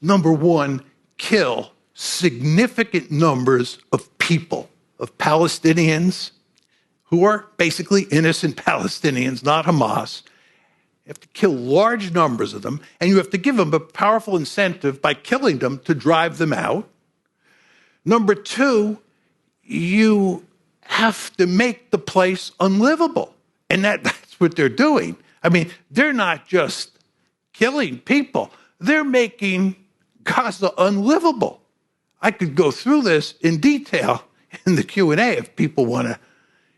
number one, kill significant numbers of people, of Palestinians who are basically innocent Palestinians, not Hamas. You have to kill large numbers of them, and you have to give them a powerful incentive by killing them to drive them out. Number two, you have to make the place unlivable, and that's what they're doing. I mean, they're not just killing people, they're making Gaza unlivable. I could go through this in detail in the Q&A if people want to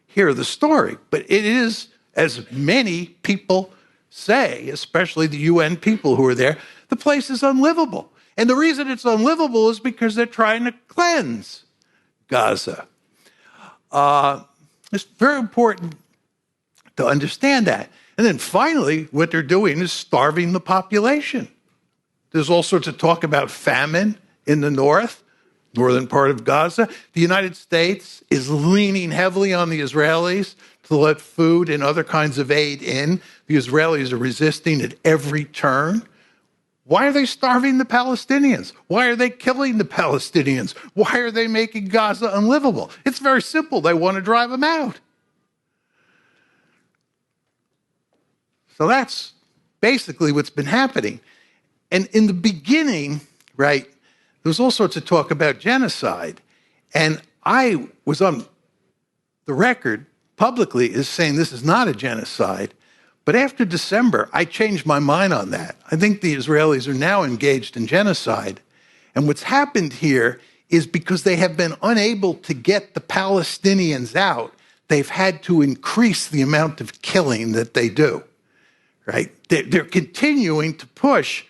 hear the story, but it is, as many people say, especially the UN people who are there, the place is unlivable. And the reason it's unlivable is because they're trying to cleanse Gaza. It's very important to understand that. And then finally, what they're doing is starving the population. There's all sorts of talk about famine in the northern part of Gaza. The United States is leaning heavily on the Israelis to let food and other kinds of aid in. The Israelis are resisting at every turn. Why are they starving the Palestinians? Why are they killing the Palestinians? Why are they making Gaza unlivable? It's very simple. They want to drive them out. So that's basically what's been happening. And in the beginning, right, there was all sorts of talk about genocide. And I was on the record publicly as saying this is not a genocide. But after December, I changed my mind on that. I think the Israelis are now engaged in genocide. And what's happened here is because they have been unable to get the Palestinians out, they've had to increase the amount of killing that they do, right? They're continuing to push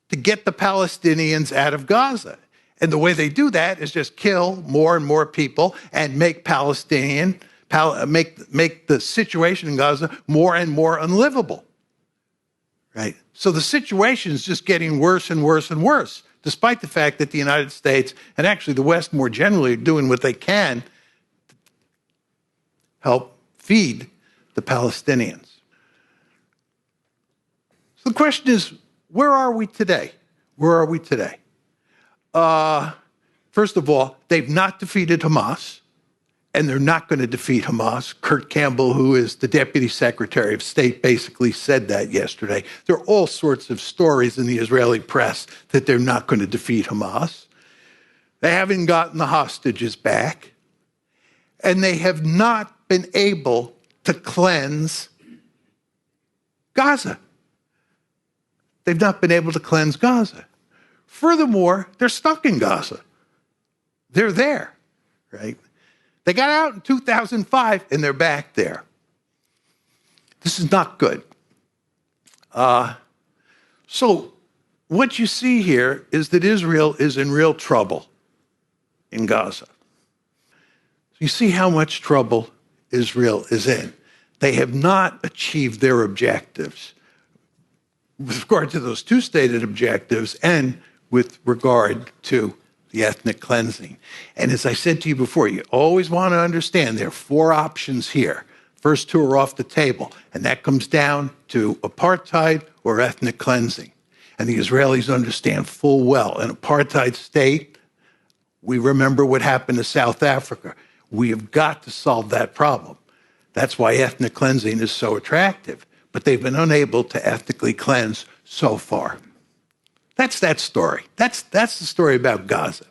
to get the Palestinians out of Gaza. And the way they do that is just kill more and more people and make make the situation in Gaza more and more unlivable, right? So the situation is just getting worse and worse and worse, despite the fact that the United States and actually the West more generally are doing what they can to help feed the Palestinians. So the question is, where are we today? Where are we today? First of all, they've not defeated Hamas, and they're not going to defeat Hamas. Kurt Campbell, who is the Deputy Secretary of State, basically said that yesterday. There are all sorts of stories in the Israeli press that they're not going to defeat Hamas. They haven't gotten the hostages back, and they have not been able to cleanse Gaza. They've not been able to cleanse Gaza. Furthermore, they're stuck in Gaza. They're there, right? They got out in 2005, and they're back there. This is not good. So what you see here is that Israel is in real trouble in Gaza. You see how much trouble Israel is in. They have not achieved their objectives with regard to those two stated objectives and with regard to the ethnic cleansing. And as I said to you before, you always want to understand there are four options here. First two are off the table, and that comes down to apartheid or ethnic cleansing. And the Israelis understand full well an apartheid state. We remember what happened to South Africa. We have got to solve that problem. That's why ethnic cleansing is so attractive. But they've been unable to ethnically cleanse so far. That's that story. That's the story about Gaza.